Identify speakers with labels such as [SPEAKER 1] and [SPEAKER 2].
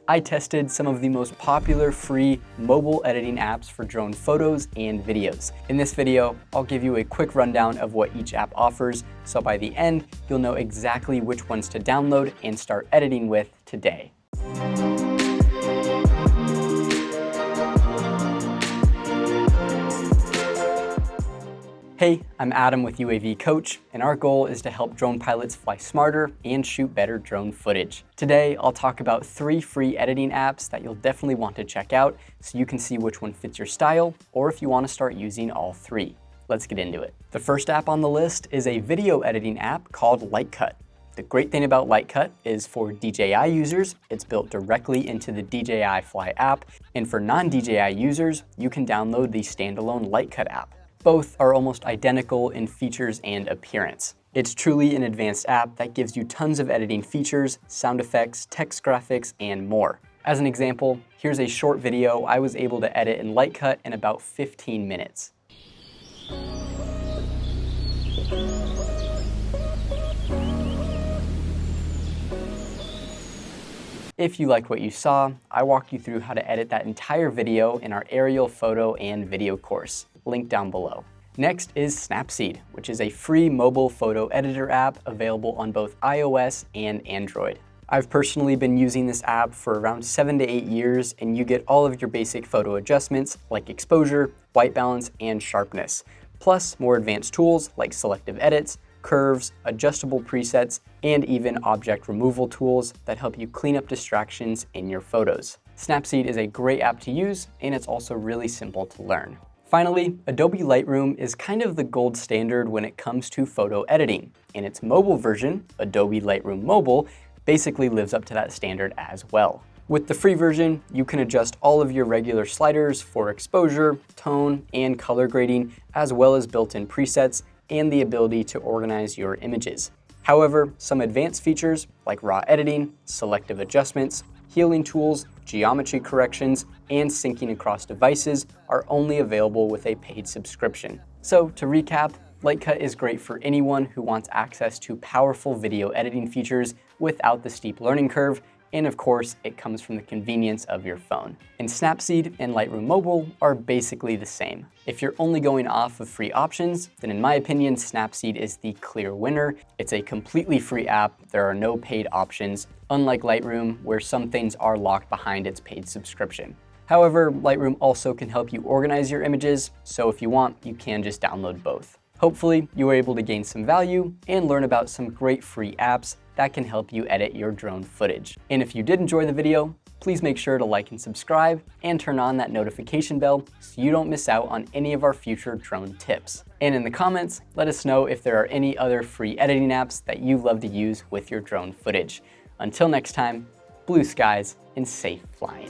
[SPEAKER 1] I tested some of the most popular free mobile editing apps for drone photos and videos. In this video, I'll give you a quick rundown of what each app offers, so by the end, you'll know exactly which ones to download and start editing with today. Hey, I'm Adam with UAV Coach, and our goal is to help drone pilots fly smarter and shoot better drone footage. Today, I'll talk about 3 free editing apps that you'll definitely want to check out so you can see which one fits your style, or if you want to start using all 3. Let's get into it. The first app on the list is a video editing app called LightCut. The great thing about LightCut is for DJI users, it's built directly into the DJI Fly app, and for non-DJI users, you can download the standalone LightCut app. Both are almost identical in features and appearance. It's truly an advanced app that gives you tons of editing features, sound effects, text graphics, and more. As an example, here's a short video I was able to edit in LightCut in about 15 minutes. If you like what you saw, I walk you through how to edit that entire video in our aerial photo and video course, linked down below. Next is Snapseed, which is a free mobile photo editor app available on both iOS and Android. I've personally been using this app for around 7 to 8 years, and you get all of your basic photo adjustments like exposure, white balance, and sharpness, plus more advanced tools like selective edits, curves, adjustable presets, and even object removal tools that help you clean up distractions in your photos. Snapseed is a great app to use, and it's also really simple to learn. Finally, Adobe Lightroom is kind of the gold standard when it comes to photo editing, and its mobile version, Adobe Lightroom Mobile, basically lives up to that standard as well. With the free version, you can adjust all of your regular sliders for exposure, tone, and color grading, as well as built-in presets and the ability to organize your images. However, some advanced features like raw editing, selective adjustments, healing tools, geometry corrections, and syncing across devices are only available with a paid subscription. So to recap, LightCut is great for anyone who wants access to powerful video editing features without the steep learning curve, and of course, it comes from the convenience of your phone. And Snapseed and Lightroom Mobile are basically the same. If you're only going off of free options, then in my opinion, Snapseed is the clear winner. It's a completely free app. There are no paid options, unlike Lightroom, where some things are locked behind its paid subscription. However, Lightroom also can help you organize your images, so if you want, you can just download both. Hopefully, you were able to gain some value and learn about some great free apps that can help you edit your drone footage. And if you did enjoy the video, please make sure to like and subscribe and turn on that notification bell so you don't miss out on any of our future drone tips. And in the comments, let us know if there are any other free editing apps that you love to use with your drone footage. Until next time, blue skies and safe flying.